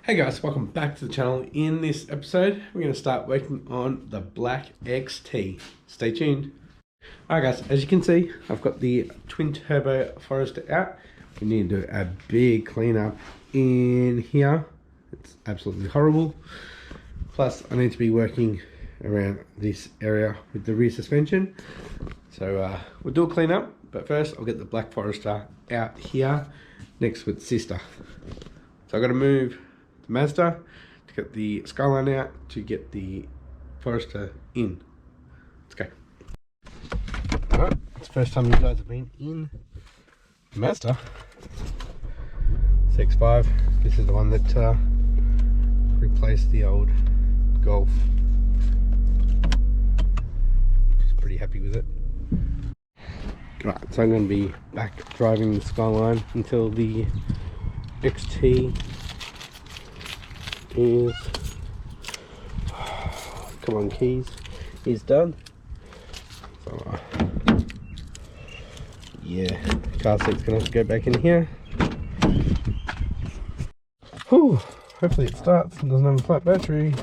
Hey guys, welcome back to the channel. In this episode, we're going to start working on the Black XT. Stay tuned. Alright guys, as you can see, I've got the twin turbo Forester out. We need to do a big cleanup in here. It's absolutely horrible. Plus, I need to be working around this area with the rear suspension. So we'll do a cleanup, but first I'll get the Black Forester out here next with sister. So I've got to move Mazda to get the Skyline out to get the Forester in. Let's go. Alright, it's the first time you guys have been in Mazda CX-5. This is the one that replaced the old Golf. Just pretty happy with it. Right, so I'm going to be back driving the Skyline until the XT is, come on keys, is done. So yeah, car seat's gonna have to go back in here. Whew, hopefully it starts and doesn't have a flat battery.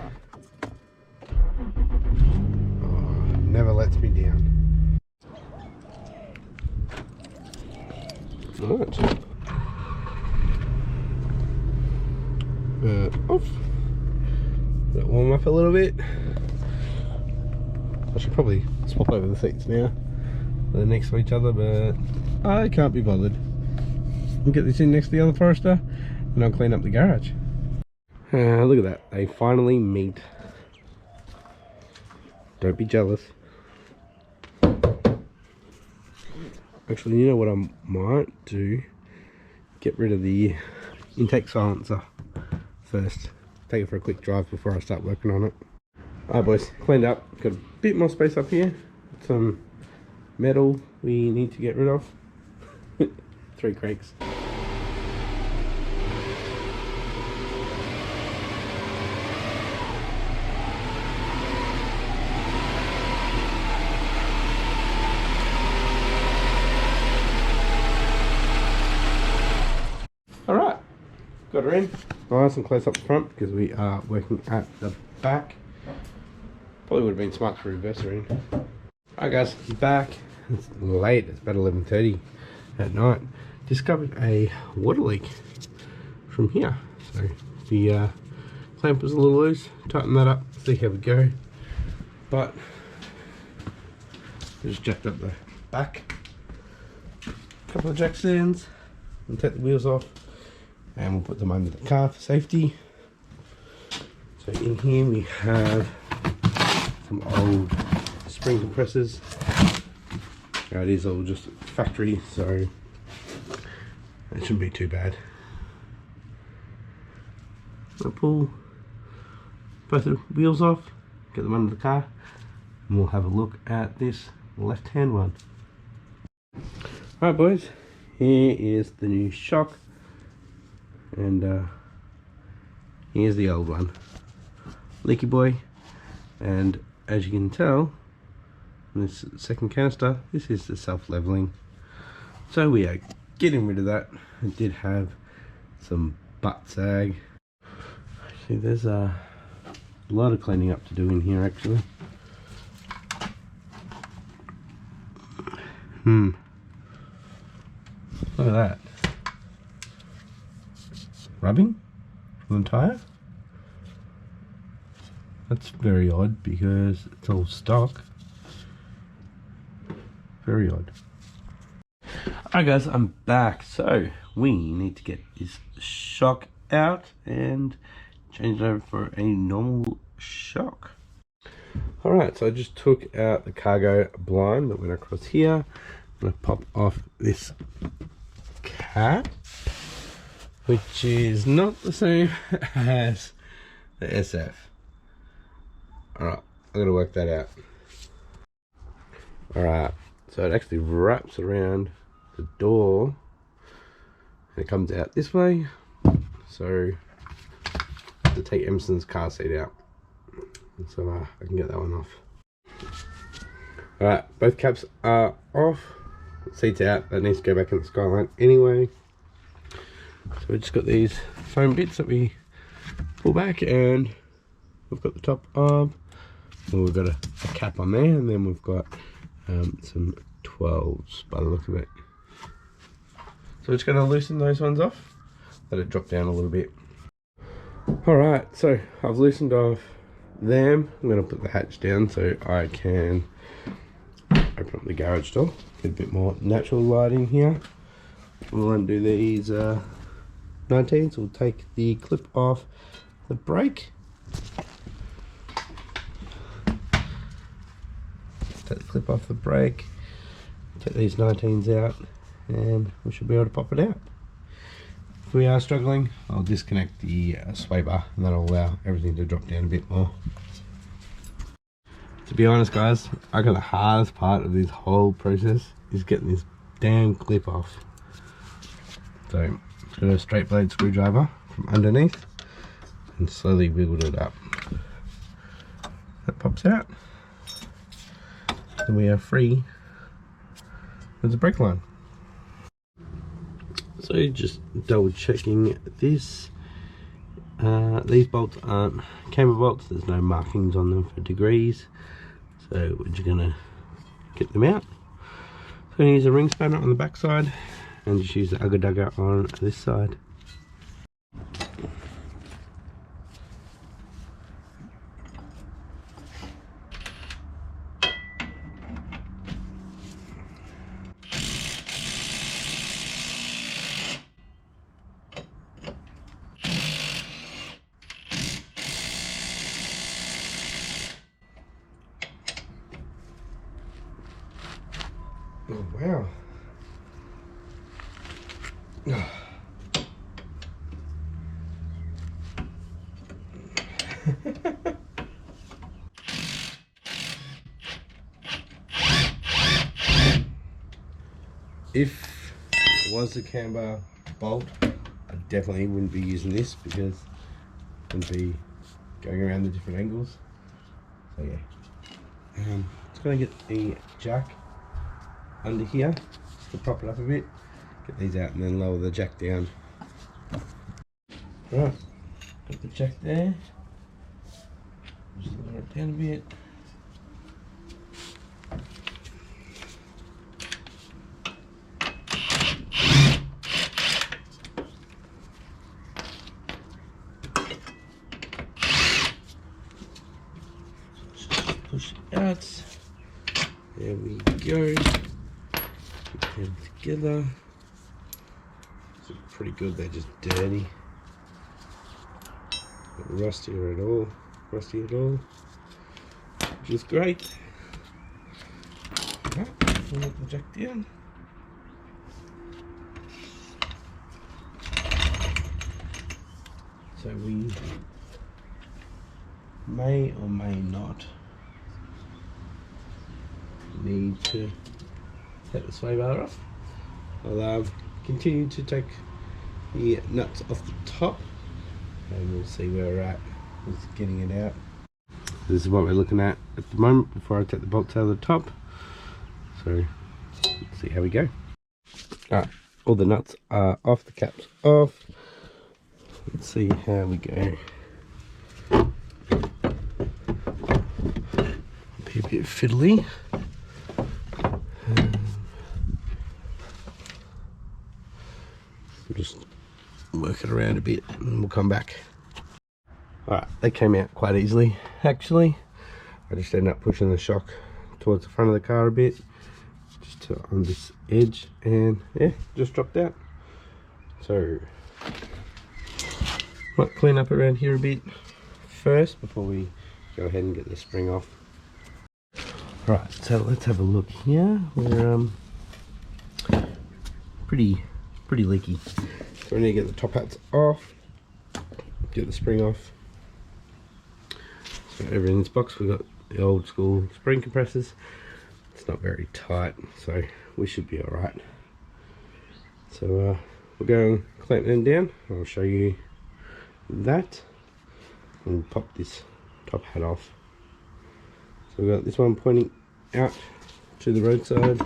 Oh, never lets me down. Alright. Off. Let it warm up a little bit. I should probably swap over the seats now. They're next to each other, but I can't be bothered. I'll get this in next to the other Forester and I'll clean up the garage. Look at that, they finally meet. Don't be jealous. Actually, you know what I might do? Get rid of the intake silencer first. Take it for a quick drive before I start working on it. Alright boys, cleaned up. Got a bit more space up here. Some metal we need to get rid of. 3 cranks. Alright, got her in. Nice and close up front because we are working at the back. Probably would have been smart to reverse her in. Alright guys, back. It's late, it's about 11:30 at night. Discovered a water leak from here. So the clamp was a little loose. Tighten that up, see how we go. But I just jacked up the back. Couple of jack stands. We'll take the wheels off and we'll put them under the car for safety. So in here we have some old spring compressors. Now it is all just factory, so it shouldn't be too bad. I'll pull both the wheels off, get them under the car, and we'll have a look at this left hand one. Alright boys, here is the new shock. And here's the old one, leaky boy. And as you can tell, this second canister, this is the self-leveling. So we are getting rid of that. It did have some butt sag. Actually, there's a lot of cleaning up to do in here actually. Look at that. Rubbing from the tyre. That's very odd because it's all stock. Very odd. Alright guys, I'm back. So we need to get this shock out and change it over for a normal shock. Alright, so I just took out the cargo blind that went across here. I'm going to pop off this cap, which is not the same as the SF. Alright, I'm going to work that out. Alright, so it actually wraps around the door and it comes out this way. So I have to take Emerson's car seat out. So I can get that one off. Alright, both caps are off. Seat's out, that needs to go back in the Skyline anyway. So we just got these foam bits that we pull back, and we've got the top of, well, we've got a cap on there, and then we've got some 12s by the look of it. So we're just going to loosen those ones off, let it drop down a little bit. Alright, so I've loosened off them. I'm going to put the hatch down so I can open up the garage door, get a bit more natural light in here. We'll undo these 19s, we'll take the clip off the brake. Take the clip off the brake, take these 19s out, and we should be able to pop it out. If we are struggling, I'll disconnect the sway bar, and that'll allow everything to drop down a bit more. To be honest guys, I got the hardest part of this whole process is getting this damn clip off. So, just got a straight blade screwdriver from underneath and slowly wiggled it up. That pops out. And we are free with the brake line. So just double checking this. These bolts aren't camber bolts, there's no markings on them for degrees. So we're just gonna get them out. So I'm gonna use a ring spanner on the back side and just use the ugger dugger on this side. Oh wow. If it was a camber bolt, I definitely wouldn't be using this because it would be going around the different angles. So yeah, just gonna get the jack under here to prop it up a bit, get these out, and then lower the jack down. Right, got the jack there, just lower it down a bit. Just push it out, there we go. Put them together. It's pretty good, they're just dirty. Not rusty at all, which is great. Right, we'll let the jack down. So we may or may not need to take the sway bar off. I'll continue to take the nuts off the top and we'll see where we're at with getting it out. This is what we're looking at the moment before I take the bolts out of the top. So let's see how we go. Alright, all the nuts are off, the cap's off. Let's see how we go. Be a bit fiddly. Just work it around a bit and we'll come back. Alright, they came out quite easily actually. I just ended up pushing the shock towards the front of the car a bit, just on this edge, and yeah, just dropped out. So might clean up around here a bit first before we go ahead and get the spring off. Right, so let's have a look here. We're pretty leaky, so we need to get the top hats off, get the spring off. So everything's boxed. We've got the old school spring compressors. It's not very tight, so we should be all right. So we'll go and clamp them down. I'll show you that and pop this top hat off. So we've got this one pointing out to the roadside.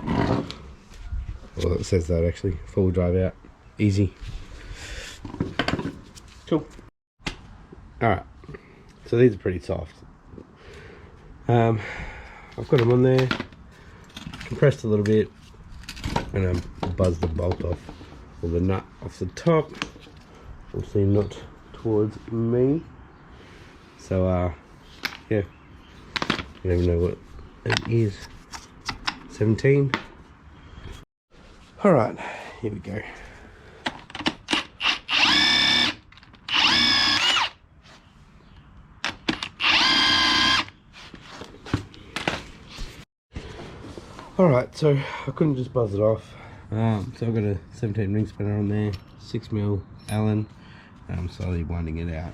Well, it says that actually, full drive out, easy. Cool. Alright, so these are pretty soft. I've got them on there, compressed a little bit, and buzzed the bolt off, or the nut off the top. Obviously not towards me. So yeah, I don't even know what it is. 17. Alright, here we go. Alright, so I couldn't just buzz it off. So I've got a 17 ring spinner on there, 6mm Allen, and I'm slowly winding it out.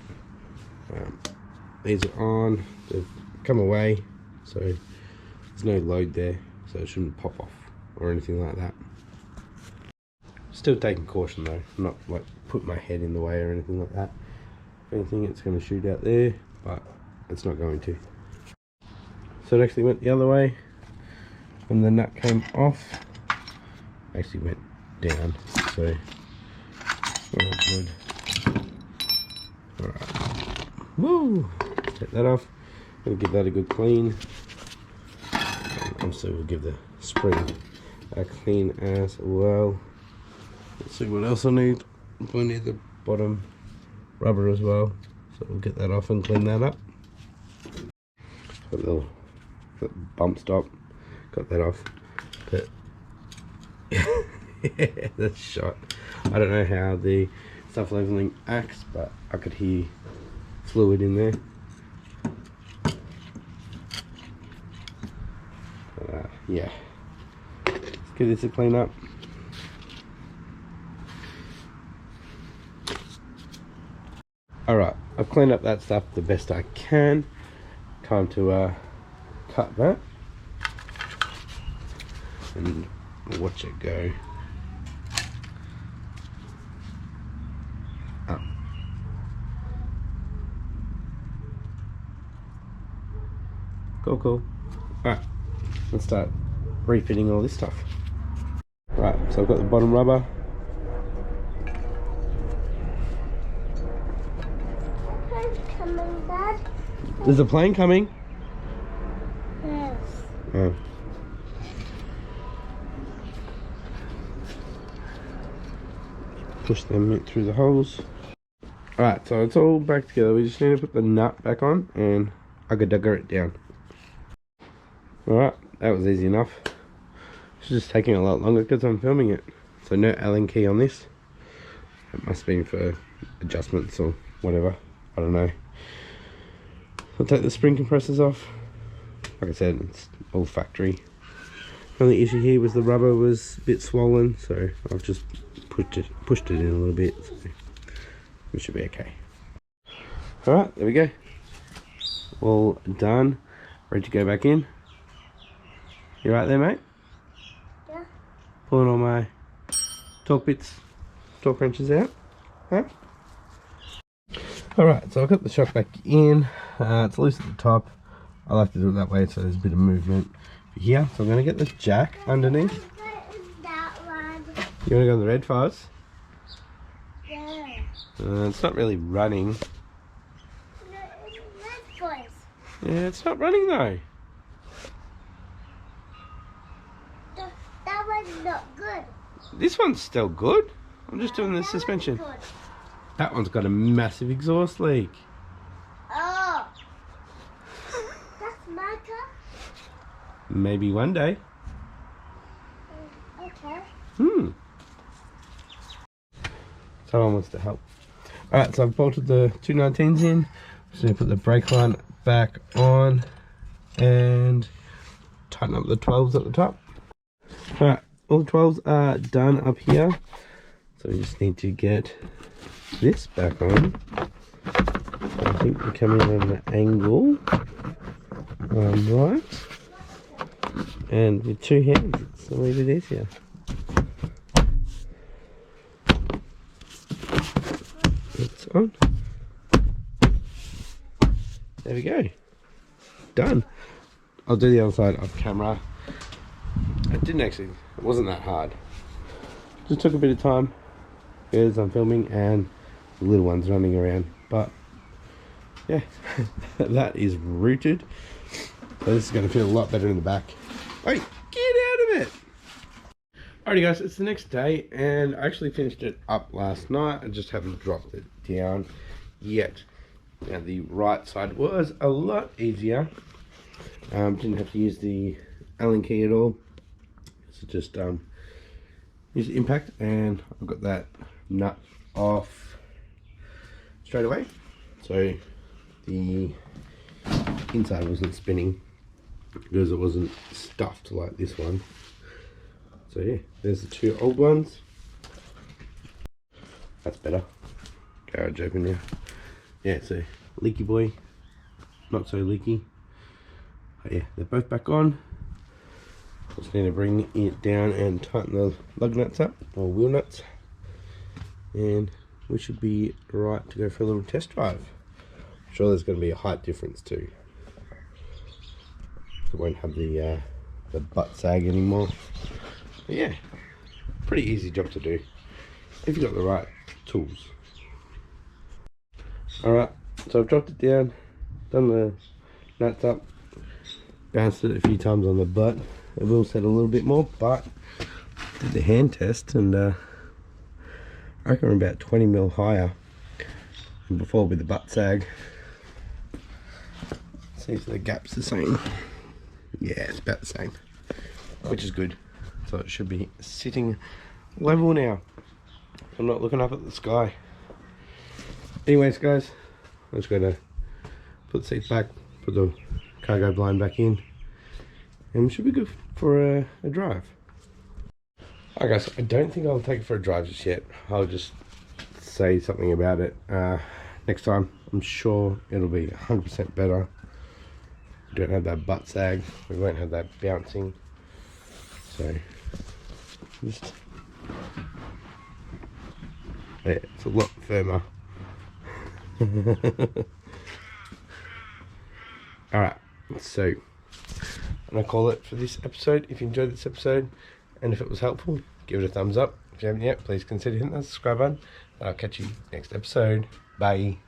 These are on, they've come away, so there's no load there, so it shouldn't pop off or anything like that. Still taking caution though, I'm not like put my head in the way or anything like that. If anything, it's going to shoot out there, but it's not going to. So it actually went the other way. When the nut came off, actually went down, so good. Alright, woo! Take that off. Gonna give that a good clean. And also, we'll give the spring a clean as well. Let's see what else I need. I need the bottom rubber as well, so we'll get that off and clean that up. Got a little bump stop. Got that off, but yeah, that's shot. I don't know how the stuff leveling acts, but I could hear fluid in there. Yeah, let's give this a clean up. Alright, I've cleaned up that stuff the best I can. Time to cut that and watch it go. Oh. Cool. Alright, let's start refitting all this stuff. Right, so I've got the bottom rubber. Plane's coming, Dad. There's a plane coming? Yes. Oh. Push them through the holes. Alright, so it's all back together. We just need to put the nut back on and ugga-dugger it down. Alright, that was easy enough. It's just taking a lot longer because I'm filming it. So no Allen key on this. It must be for adjustments or whatever. I don't know. I'll take the spring compressors off. Like I said, it's all factory. The only issue here was the rubber was a bit swollen, so I've just pushed it in a little bit, so we should be okay. Alright, there we go. All done. Ready to go back in. You right there, mate? Yeah. Pulling all my torque wrenches out. Huh? Alright, so I've got the shock back in. It's loose at the top. I like to do it that way so there's a bit of movement here. So I'm going to get the jack underneath. That one. You want to go on the red first? Yeah. It's not really running. No, it's red voice. Yeah, it's not running though. That one's not good. This one's still good. I'm just doing the That suspension. one's good. That one's got a massive exhaust leak. Oh. That's my car? Maybe one day. Okay. Someone wants to help. Alright, so I've bolted the 219s in. Just going to put the brake line back on and tighten up the 12s at the top. Alright, all the 12s are done up here. So we just need to get this back on. I think we're coming on an angle. Right. And with two hands, it's a little bit easier. It's on. There we go. Done. I'll do the other side off camera. It wasn't that hard. Just took a bit of time because I'm filming and the little one's running around, but yeah, that is rooted. So this is going to feel a lot better in the back. Hey, get out of it! Alrighty guys, it's the next day and I actually finished it up last night. I just haven't dropped it down yet. Now the right side was a lot easier. Didn't have to use the Allen key at all. So just use the impact and I've got that nut off straight away. So the inside wasn't spinning because it wasn't stuffed like this one. So yeah, there's the two old ones. That's better. Garage open now. Yeah, so leaky boy, not so leaky. But yeah, they're both back on. Just need to bring it down and tighten the lug nuts up, or wheel nuts. And we should be right to go for a little test drive. I'm sure there's going to be a height difference too. So it won't have the butt sag anymore. But yeah, pretty easy job to do if you've got the right tools. Alright, so I've dropped it down, done the nuts up, bounced it a few times on the butt. It will set a little bit more, but did the hand test and I reckon we're about 20 mil higher than before with the butt sag. See if the gap's the same. Yeah, it's about the same, which is good. So it should be sitting level now. I'm not looking up at the sky. Anyways guys, I'm just going to put the seats back, put the cargo blind back in, and we should be good for a drive. Alright guys, I don't think I'll take it for a drive just yet. I'll just say something about it next time. I'm sure it'll be 100% better. We don't have that butt sag, we won't have that bouncing. So, just, yeah, it's a lot firmer. Alright, so I'm gonna call it for this episode. If you enjoyed this episode and if it was helpful, give it a thumbs up. If you haven't yet, please consider hitting that subscribe button. I'll catch you next episode. Bye.